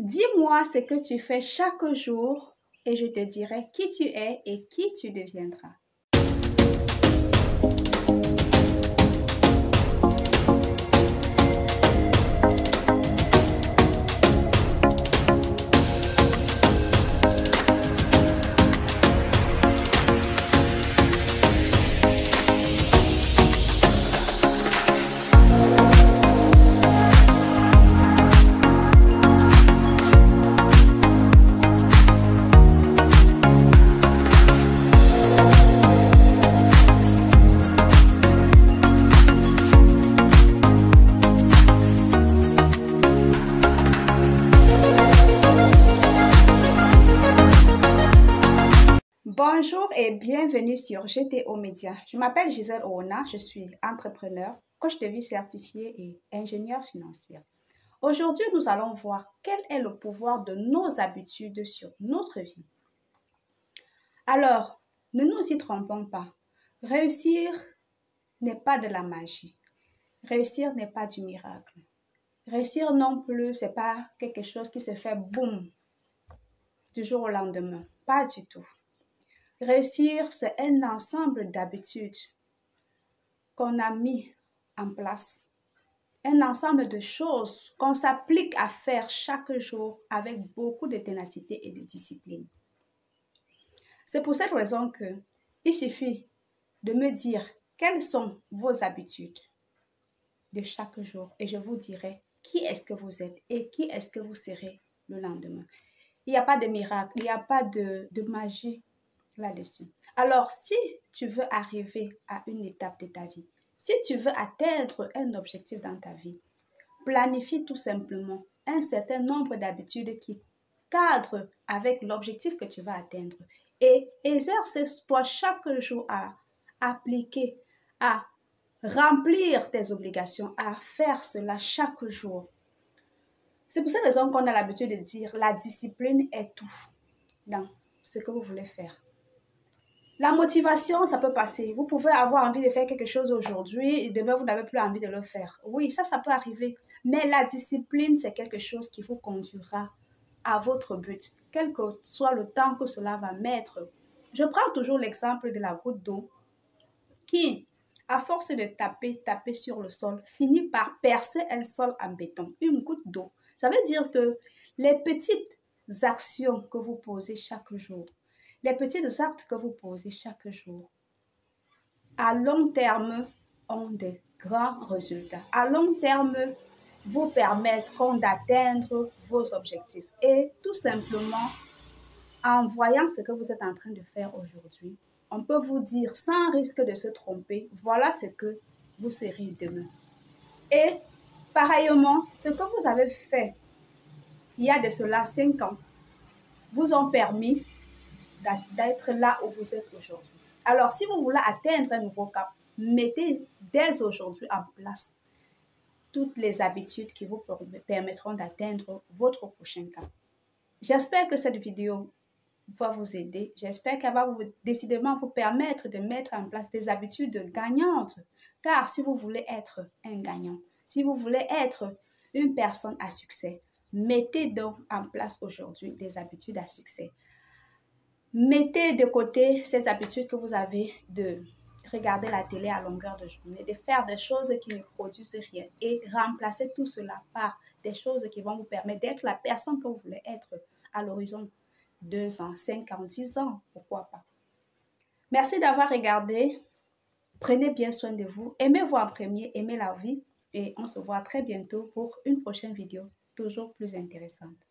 Dis-moi ce que tu fais chaque jour et je te dirai qui tu es et qui tu deviendras. Bonjour et bienvenue sur GTO Média. Je m'appelle Gisèle Oona, je suis entrepreneur, coach de vie certifié et ingénieure financière. Aujourd'hui, nous allons voir quel est le pouvoir de nos habitudes sur notre vie. Alors, ne nous y trompons pas. Réussir n'est pas de la magie. Réussir n'est pas du miracle. Réussir non plus, c'est pas quelque chose qui se fait boum du jour au lendemain. Pas du tout. Réussir, c'est un ensemble d'habitudes qu'on a mis en place. Un ensemble de choses qu'on s'applique à faire chaque jour avec beaucoup de ténacité et de discipline. C'est pour cette raison qu'il suffit de me dire quelles sont vos habitudes de chaque jour et je vous dirai qui est-ce que vous êtes et qui est-ce que vous serez le lendemain. Il n'y a pas de miracle, il n'y a pas de magie là-dessus. Alors, si tu veux arriver à une étape de ta vie, si tu veux atteindre un objectif dans ta vie, planifie tout simplement un certain nombre d'habitudes qui cadrent avec l'objectif que tu vas atteindre et exerce-toi chaque jour à appliquer, à remplir tes obligations, à faire cela chaque jour. C'est pour cette raison qu'on a l'habitude de dire la discipline est tout dans ce que vous voulez faire. La motivation, ça peut passer. Vous pouvez avoir envie de faire quelque chose aujourd'hui et demain, vous n'avez plus envie de le faire. Oui, ça peut arriver. Mais la discipline, c'est quelque chose qui vous conduira à votre but, quel que soit le temps que cela va mettre. Je prends toujours l'exemple de la goutte d'eau qui, à force de taper sur le sol, finit par percer un sol en béton, une goutte d'eau. Ça veut dire que les petites actions que vous posez chaque jour, les petits actes que vous posez chaque jour, à long terme, ont de grands résultats. À long terme, vous permettront d'atteindre vos objectifs. Et tout simplement, en voyant ce que vous êtes en train de faire aujourd'hui, on peut vous dire sans risque de se tromper, voilà ce que vous serez demain. Et pareillement, ce que vous avez fait il y a de cela 5 ans vous ont permis d'être là où vous êtes aujourd'hui. Alors, si vous voulez atteindre un nouveau cap, mettez dès aujourd'hui en place toutes les habitudes qui vous permettront d'atteindre votre prochain cap. J'espère que cette vidéo va vous aider. J'espère qu'elle va décidément vous permettre de mettre en place des habitudes gagnantes. Car si vous voulez être un gagnant, si vous voulez être une personne à succès, mettez donc en place aujourd'hui des habitudes à succès. Mettez de côté ces habitudes que vous avez de regarder la télé à longueur de journée, de faire des choses qui ne produisent rien et remplacez tout cela par des choses qui vont vous permettre d'être la personne que vous voulez être à l'horizon 2 ans, 5 ans, 10 ans, pourquoi pas. Merci d'avoir regardé. Prenez bien soin de vous. Aimez-vous en premier, aimez la vie et on se voit très bientôt pour une prochaine vidéo toujours plus intéressante.